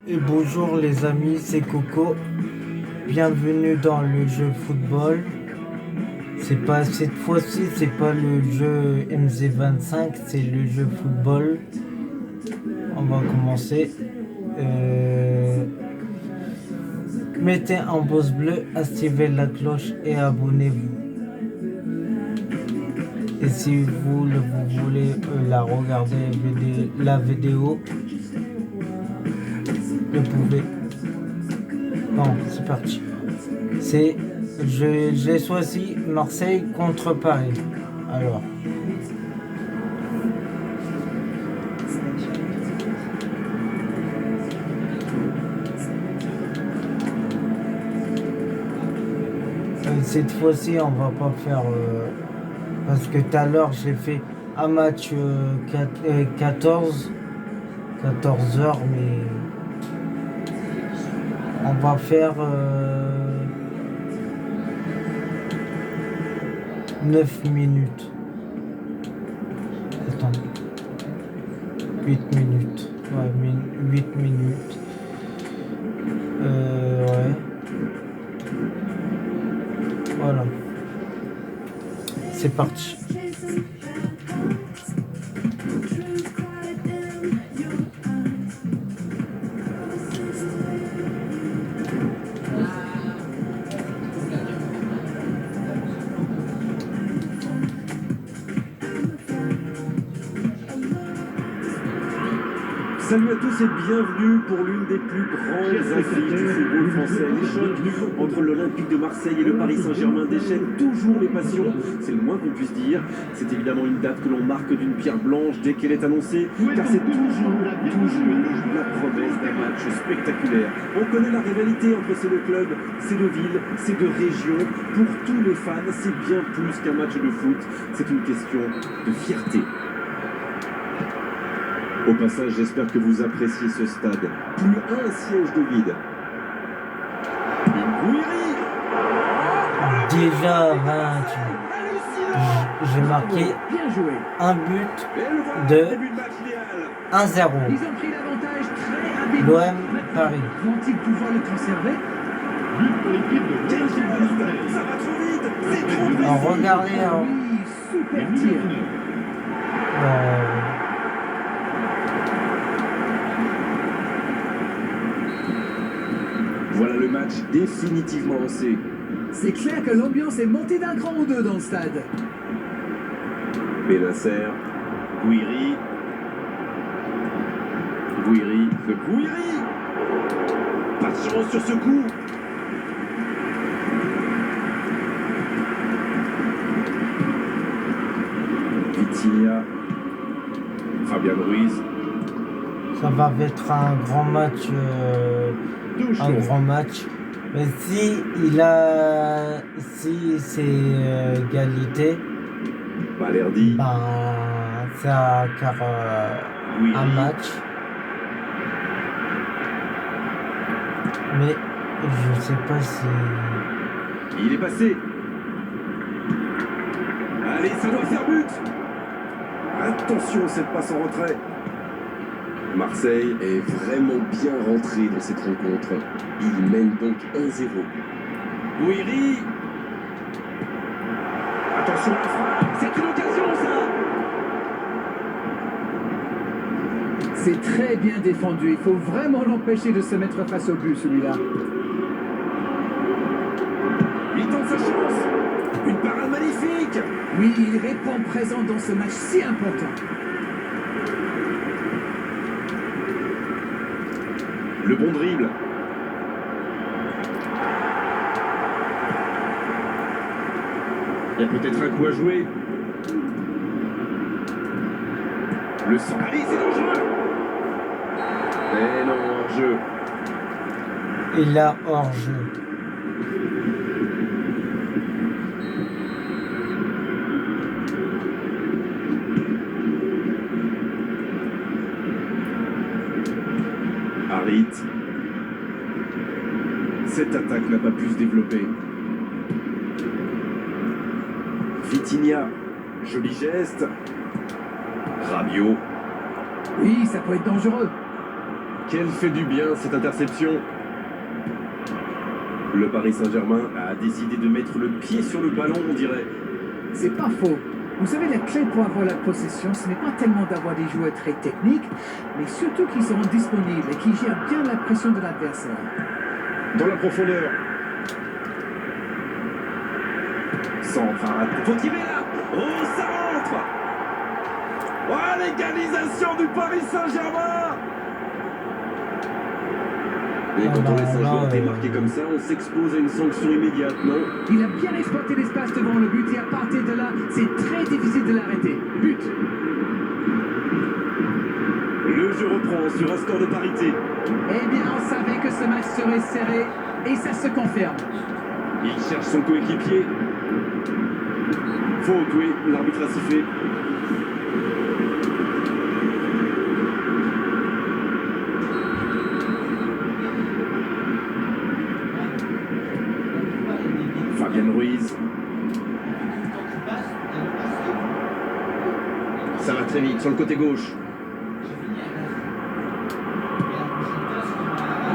Et bonjour les amis, c'est Coco. Bienvenue dans le jeu football. C'est pas cette fois-ci, c'est pas le jeu MZ25, c'est le jeu football. On va commencer. Mettez un pouce bleu, activez la cloche et abonnez-vous. Et si vous voulez la regarder la vidéo, vous pouvez. Bon, c'est parti. J'ai choisi Marseille contre Paris. Alors. Cette fois-ci, on va pas faire. Parce que tout à l'heure, j'ai fait un match 14 heures, mais. On va faire 9 minutes. Attends. 8 minutes. Ouais, 8 minutes. Ouais. Voilà. C'est parti. Salut à tous et bienvenue pour l'une des plus grandes affiches du football français. Les chocs entre l'Olympique de Marseille et le Paris Saint-Germain déchaînent toujours les passions, c'est le moins qu'on puisse dire. C'est évidemment une date que l'on marque d'une pierre blanche dès qu'elle est annoncée, car c'est toujours la promesse d'un match spectaculaire. On connaît la rivalité entre ces deux clubs, ces deux villes, ces deux régions. Pour tous les fans, c'est bien plus qu'un match de foot, c'est une question de fierté. Au passage, j'espère que vous appréciez ce stade. Plus un siège de vide. Gouiri. Déjà 20. J'ai marqué un but de 1-0. L'OM Paris. Vont-ils pouvoir le conserver? Ça va trop vite. C'est trop vite. Alors, regardez. Oui, super tir. Voilà le match définitivement lancé. C'est clair que l'ambiance est montée d'un cran ou deux dans le stade. Benacer, Gouiri. Gouiri, le Gouiri. Pas de chance sur ce coup. Vitinha, Fabian Ruiz. Ça va être un grand match. Un grand match. Mais si c'est égalité, Balerdi, ben ça car un match. Mais je sais pas si. il est passé. Allez, ça doit faire but. Attention, cette passe en retrait. Marseille est vraiment bien rentré dans cette rencontre. Il mène donc 1-0. Gouiri. Attention à la frappe. C'est une occasion, ça. C'est très bien défendu. Il faut vraiment l'empêcher de se mettre face au but, celui-là. Il tente sa chance. Une parade magnifique. Oui, il répond présent dans ce match si important. Le bon dribble. Il y a peut-être un coup à jouer. Le sang. Allez, c'est dangereux. Mais non, hors-jeu. Et là hors jeu. Harit. Cette attaque n'a pas pu se développer. Vitinha. Joli geste. Rabiot. Oui, ça peut être dangereux. Quelle fait du bien cette interception. Le Paris Saint-Germain a décidé de mettre le pied sur le ballon, on dirait. C'est pas faux. Vous savez, la clé pour avoir la possession, ce n'est pas tellement d'avoir des joueurs très techniques, mais surtout qui seront disponibles et qui gèrent bien la pression de l'adversaire. Dans la profondeur. Centre. Faut tirer là. Oh, ça rentre. Oh, l'égalisation du Paris Saint-Germain. Et quand on laisse un joueur démarqué comme ça, on s'expose à une sanction immédiate, non? Il a bien exploité l'espace devant le but et à partir de là, c'est très difficile de l'arrêter. But. Le jeu reprend sur un score de parité. Eh bien, on savait que ce match serait serré et ça se confirme. Il cherche son coéquipier. Faute, oui, l'arbitre a sifflé. Fabien Ruiz. Ça va très vite sur le côté gauche.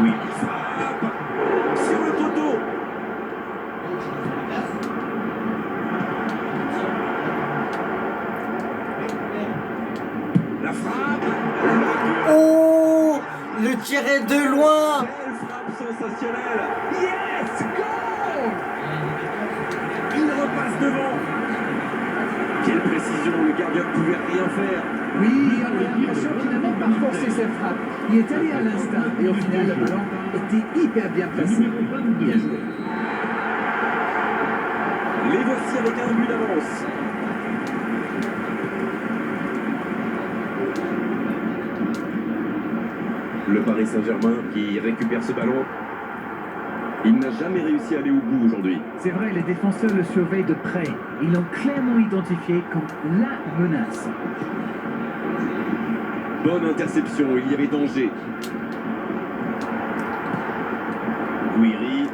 Oui, il frappe sur le poteau. La frappe. Oh, le tiré de loin. Quelle frappe sensationnelle. Yes, goal! Il repasse devant. Quelle précision, le gardien ne pouvait rien faire. Oui, on a l'impression qu'il n'a même pas forcé ses frappes. Il est allé à l'instinct et au final, le ballon était hyper bien placé. Bien joué. Les voici avec un but d'avance. Le Paris Saint-Germain qui récupère ce ballon. Il n'a jamais réussi à aller au bout aujourd'hui. C'est vrai, les défenseurs le surveillent de près. Ils l'ont clairement identifié comme la menace. Bonne interception, il y avait danger. Guiri.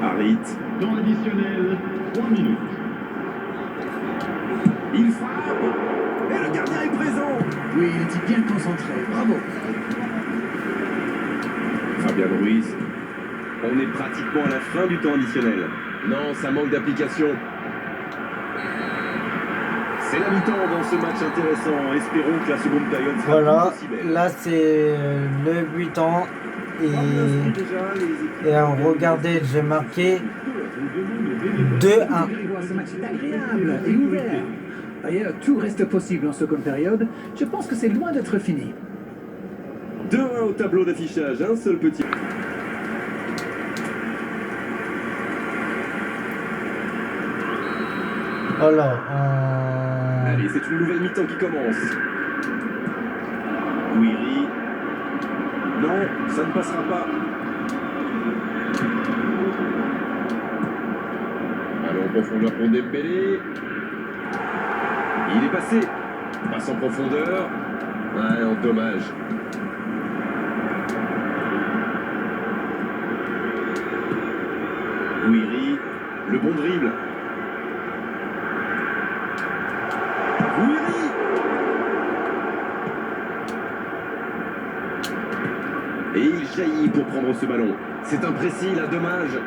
Harit. Temps additionnel, 3 minutes. Il frappe. Et le gardien est présent. Oui, il était bien concentré. Bravo. Fabien Ruiz. On est pratiquement à la fin du temps additionnel. Non, ça manque d'application. C'est la mi-temps dans ce match intéressant. Espérons que la seconde période sera Voilà, aussi belle. là c'est le 8 ans et regardez, j'ai marqué 2-1. Ce match est agréable et ouvert. D'ailleurs, tout reste possible en seconde période. Je pense que c'est loin d'être fini. 2-1 au tableau d'affichage, un seul petit. Alors, Allez, c'est une nouvelle mi-temps qui commence. Guiri. Non, ça ne passera pas. Allons en profondeur pour Dembélé. Il est passé. Passe en profondeur. Ouais, en dommage. Guiri. Le bon dribble. Guiri. Et il jaillit pour prendre ce ballon. C'est imprécis, là, dommage.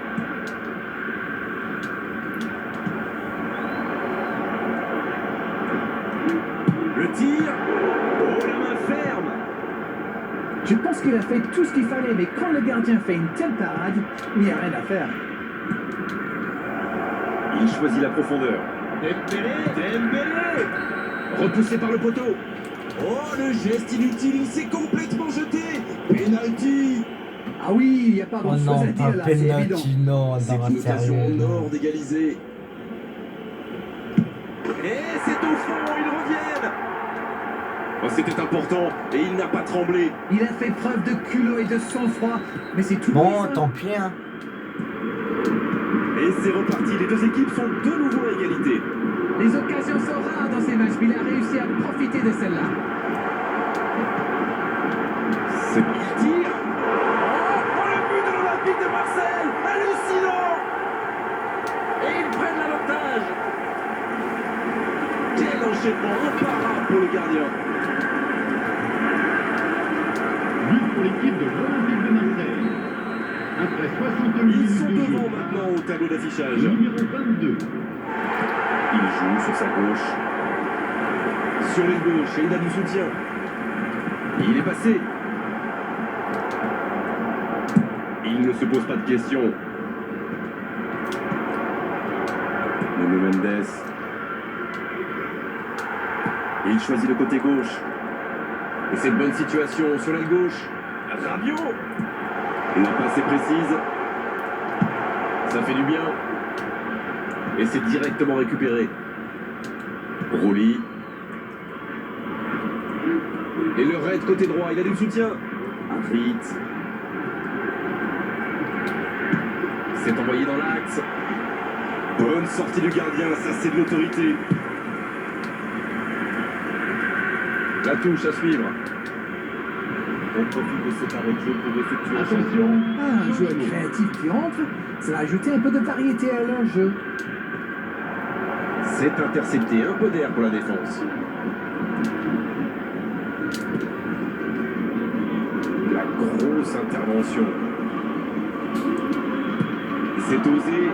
Le tir. Oh, la main ferme. Je pense qu'il a fait tout ce qu'il fallait, mais quand le gardien fait une telle parade, il n'y a rien à faire. Il choisit la profondeur. Dembélé. Repoussé par le poteau. Oh, le geste inutile, il s'est complètement jeté. Penalty. Ah oui, il n'y a pas oh grand-chose non, à pas dire là, c'est évident. penalty, non, C'est non, une occasion en sérieux. or d'égaliser. Et c'est au fond, ils reviennent. Oh, c'était important et il n'a pas tremblé. Il a fait preuve de culot et de sang-froid, mais c'est tout. Bon, ça. tant pis, hein. Et c'est reparti, les deux équipes sont de nouveau à égalité. Les occasions sont rares dans ces matchs, mais il a réussi à profiter de celle-là. C'est il tire. Oh, le but de l'Olympique de Marseille. Hallucinant. Et ils prennent l'avantage. Quel enchaînement imparable pour le gardien. l'équipe de l'Olympique de Marseille. Après 60 Ils minutes sont de jeu, devant maintenant au tableau d'affichage. le numéro 22. Il joue sur sa gauche. Sur l'aile gauche, et il a du soutien. Il est passé. Il ne se pose pas de questions. Nuno Mendes. Il choisit le côté gauche. Et c'est une bonne situation sur l'aile gauche. Rabiot. La passe est précise. Ça fait du bien. Et c'est directement récupéré. Roulis. Et le raid côté droit, il a du soutien. Vite. C'est envoyé dans l'axe. Bonne sortie du gardien, ça c'est de l'autorité. La touche à suivre. On profite de cet arrêt de jeu pour effectuer un Attention, Ah, un joueur créatif qui entre, ça va ajouter un peu de variété à leur jeu. C'est intercepté, un peu d'air pour la défense. La grosse intervention. C'est osé.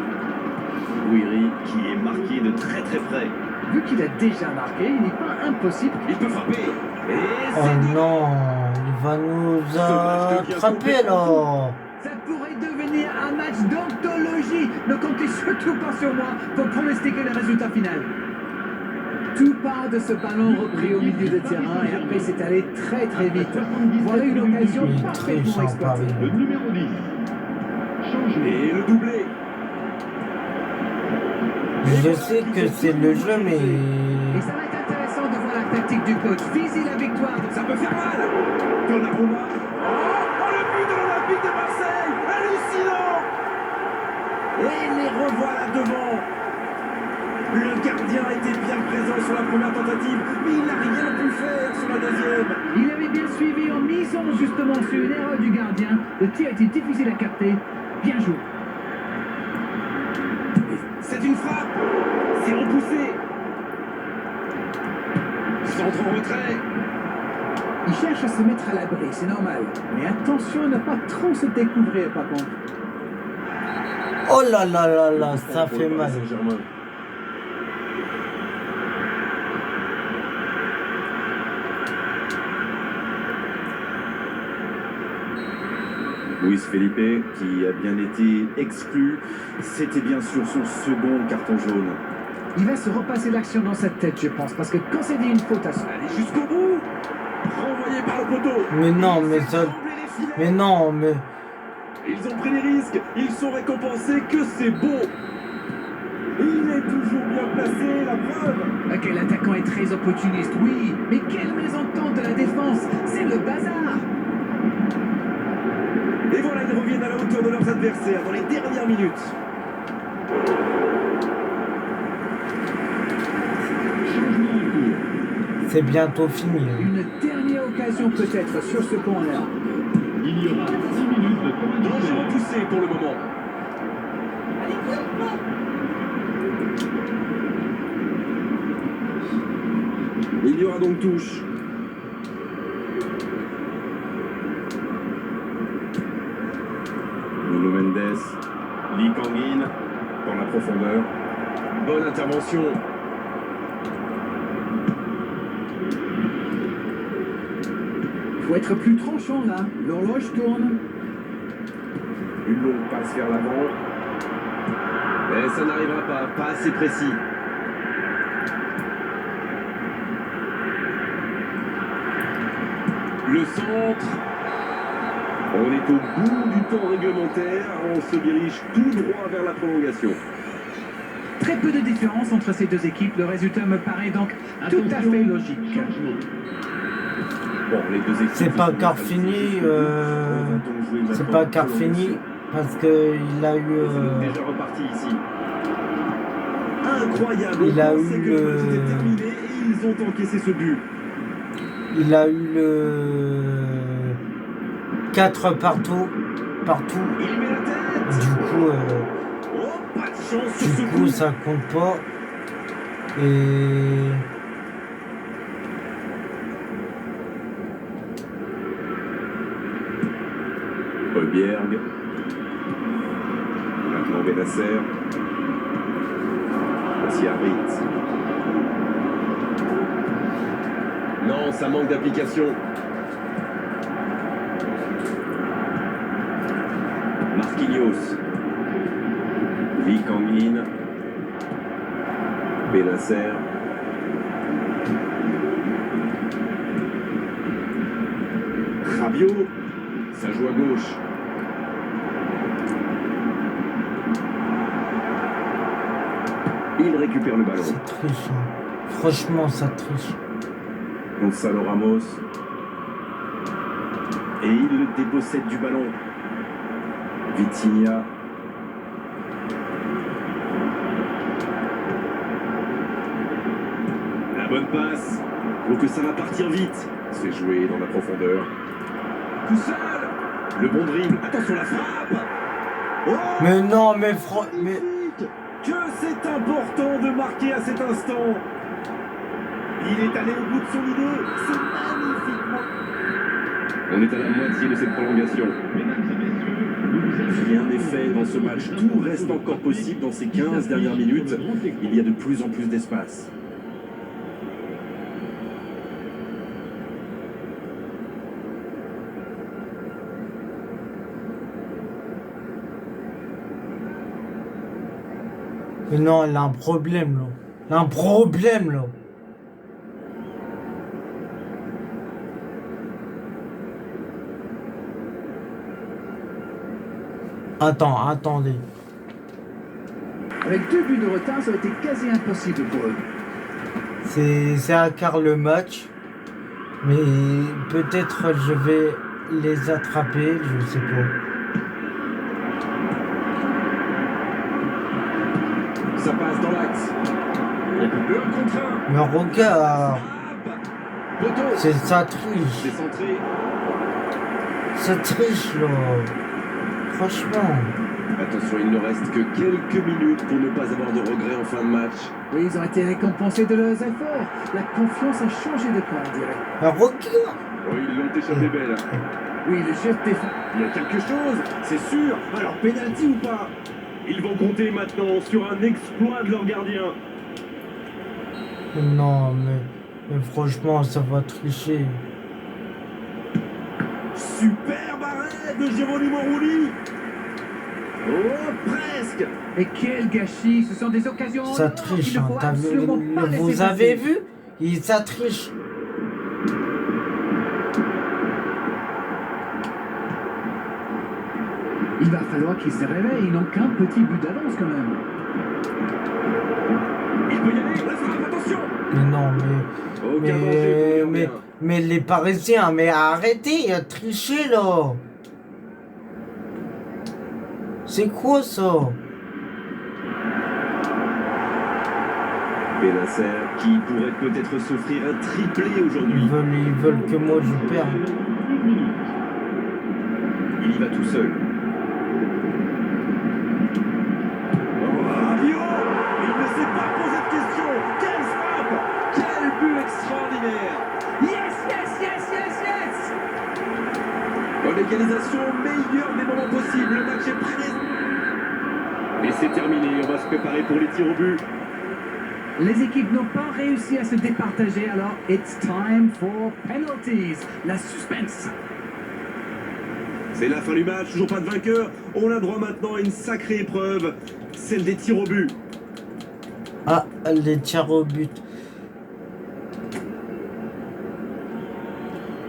Guiri qui est marqué de très très près. Vu qu'il a déjà marqué, il n'est pas impossible. Il peut frapper. Et Oh c'est non, il va nous attraper alors. Ça pourrait devenir un match d'anthologie. Ne comptez surtout pas sur moi pour pronostiquer le résultat final. Tout part de ce ballon repris au milieu de terrain et après c'est allé très très vite. Voilà une occasion Il parfaitement triche en exploitée. Paris. le numéro 10. Changement. Et le doublé. Je sais que c'est le jeu, mais Et ça va être intéressant de voir la tactique du coach. Viser la victoire. Ça peut faire mal. Donnarumma. Oh, le but de l'Olympique de Marseille. Hallucinant. Et les revoilà devant. Le gardien était bien présent sur la première tentative, mais il n'a rien pu faire sur la deuxième. Il avait bien suivi en misant justement sur une erreur du gardien. Le tir était difficile à capter. Bien joué. C'est une frappe. C'est repoussé. Centre en retrait. Il cherche à se mettre à l'abri, c'est normal. Mais attention à ne pas trop se découvrir par contre. oh là là là là, ça Pour fait le Paris mal. Saint-Germain. Luis Felipe, qui a bien été exclu, c'était bien sûr son second carton jaune. Il va se repasser l'action dans sa tête, je pense, parce que quand c'est dit une faute à Allez jusqu'au bout. Renvoyé par le poteau. Mais non, mais ça, mais non, mais Ils ont pris des risques, ils sont récompensés, que c'est beau. Il est toujours bien placé, la preuve. Ok, l'attaquant est très opportuniste, oui, mais quelle mésentente de la défense. C'est le bazar. Et voilà, ils reviennent à la hauteur de leurs adversaires dans les dernières minutes. Changement en cours. c'est bientôt fini. Une dernière occasion peut-être sur ce corner. Il y aura 10 minutes de temps Danger additionnel. repoussé pour le moment. Il y aura donc touche. Nuno Mendes, Lee Kangin dans la profondeur. Bonne intervention. Faut être plus tranchant là. L'horloge tourne. Une longue passe vers l'avant. Mais ça n'arrivera pas assez précis. Le centre. On est au bout du temps réglementaire. On se dirige tout droit vers la prolongation. Très peu de différence entre ces deux équipes. Le résultat me paraît donc tout à Attention, fait logique. changement. Bon, les deux équipes C'est pas sont encore bien fini, qualifiées. On va donc jouer c'est maintenant pas en encore fini prolongation. parce que il a eu, C'est donc déjà reparti ici. Incroyable. Il a On eu pensait que le match était terminé et ils ont encaissé ce but. il a eu le 4 partout. Il met la tête. Du coup, Oh, pas de chance sur ce coup. ça compte pas. Et Højbjerg. Maintenant Benacer. Voici Harit. Non, ça manque d'application. Marquinhos. Lee Kang-in. Benacer. Rabiot. Ça joue à gauche. Il récupère le ballon. Ça triche. Hein. Franchement, ça triche. Gonzalo Ramos. Et il le dépossède du ballon. Vitinha. La bonne passe. Pour que ça va partir vite. C'est joué dans la profondeur. Tout seul. Le bon dribble. Attention la frappe. Oh, Mais non, mais mais... que c'est important de marquer à cet instant. Il est allé au bout de son idée. C'est magnifiquement. On est à la moitié de cette prolongation. Rien n'est fait dans ce match. Tout reste encore possible dans ces 15 dernières minutes. Il y a de plus en plus d'espace. Mais non, elle a un problème, là. Elle a un problème, là. Attendez. Avec 2 buts de retard, ça a été quasi impossible pour eux. C'est à quart le match. Mais peut-être je vais les attraper, je sais pas. Ça passe dans l'axe. Le contre 1. Mais regarde, Poteau. c'est ça triche. C'est centré. Ça triche, là. Franchement. Attention, il ne reste que quelques minutes pour ne pas avoir de regrets en fin de match. Oui, ils ont été récompensés de leurs efforts. La confiance a changé de camp, on dirait. Mais regarde. Oh, ils l'ont échappé belle. Oui, le chef défend. Il y a quelque chose, c'est sûr. Alors, pénalty ou pas? Ils vont compter maintenant sur un exploit de leur gardien. Non, mais franchement, ça va tricher. Superbe arrêt de Geronimo Rulli. Oh, presque. Et quel gâchis. Ce sont des occasions. Ça en or qu'il triche, ne hein. faut absolument pas laisser Vous avez passer. vu? Ça triche. Il va falloir qu'ils se réveillent. Ils n'ont qu'un petit but d'avance quand même. Il peut y aller, la frappe, attention. Mais non, Aucun danger pour les gardiens. mais les Parisiens, mais arrêtez, tricher là. C'est quoi ça? Benacer qui pourrait peut-être s'offrir un triplé aujourd'hui. Ils veulent que moi je perde. Il y va tout seul. Oh, Rabiot. Il ne s'est pas posé de question. Quelle frappe. Quel but extraordinaire. Yes, yes, yes, yes, yes. Bonne égalisation, meilleur des moments possibles. Le match est prêt. Et c'est terminé. On va se préparer pour les tirs au but. Les équipes n'ont pas réussi à se départager, alors it's time for penalties. La suspense. C'est la fin du match, toujours pas de vainqueur. On a droit maintenant à une sacrée épreuve, celle des tirs au but. Ah, les tirs au but.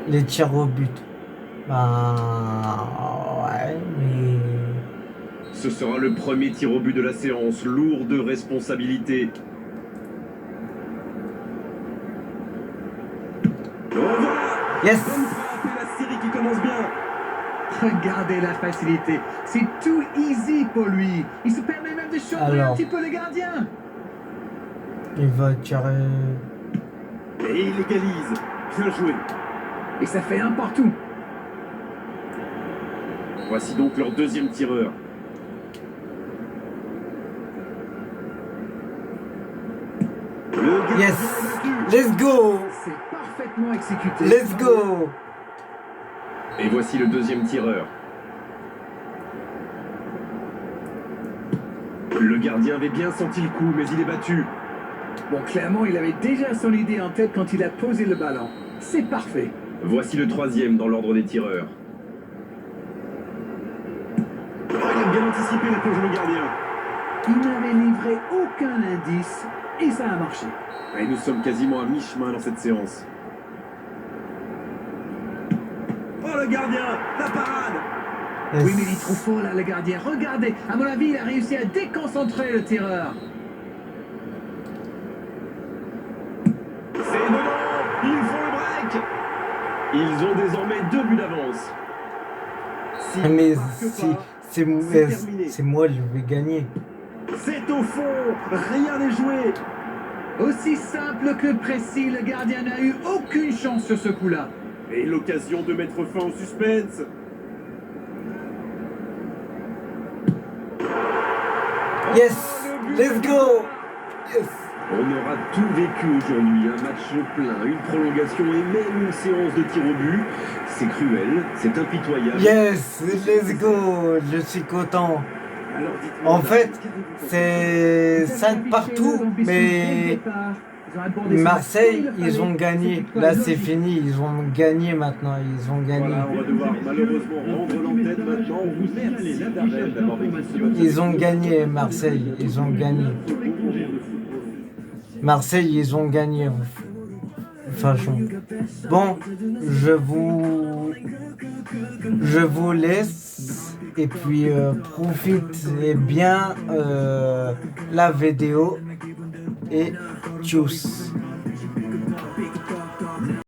Les tirs au but. Bah ouais, mais... Ce sera le premier tir au but de la séance, lourde responsabilité. Oh voilà. Yes. Bonne frappe et la série qui commence bien. Regardez la facilité. C'est too easy pour lui. Il se permet même de chambrer un Alors. petit peu le gardien. Il va tirer... Et il égalise. Bien joué. Et ça fait un partout. Voici donc leur deuxième tireur. Le gardien Yes. battu. Let's go. C'est parfaitement exécuté. Let's go. Et voici le deuxième tireur. Le gardien avait bien senti le coup, mais il est battu. Bon, clairement, il avait déjà son idée en tête quand il a posé le ballon. C'est parfait. Voici le troisième dans l'ordre des tireurs. Oh, il a bien anticipé la plonge le gardien. Il n'avait livré aucun indice et ça a marché. Et nous sommes quasiment à mi-chemin dans cette séance. Oh le gardien, la parade. Oui, mais il est trop fort là, le gardien. Regardez, à mon avis, il a réussi à déconcentrer le tireur. C'est dedans, ils font le break. Ils ont désormais 2 buts d'avance. S'ils Mais ne marquent pas, c'est terminé. c'est moi, je vais gagner. C'est au fond, rien n'est joué. Aussi simple que précis, le gardien n'a eu aucune chance sur ce coup-là. Et l'occasion de mettre fin au suspense. Yes, let's go. Yes. On aura tout vécu aujourd'hui, un match plein, une prolongation et même une séance de tir au but. C'est cruel, c'est impitoyable. Yes, let's go. Je suis content. Alors dites-moi, En fait, Ils c'est avaient 5 affiché partout, leurs ambitions dès le mais départ. Ils ont abordé ça Marseille, comme il le ils ont fallait. gagné. C'était Là, pas c'est logique. fini. Ils ont gagné maintenant. Ils ont gagné. voilà, on va devoir malheureusement rendre l'antenne maintenant. Merci Darrel d'avoir vécu ce match. Ils ont gagné, Marseille. Ils ont gagné. Marseille, ils ont gagné. Façon. Bon, je vous laisse et puis profitez bien la vidéo et tchuss.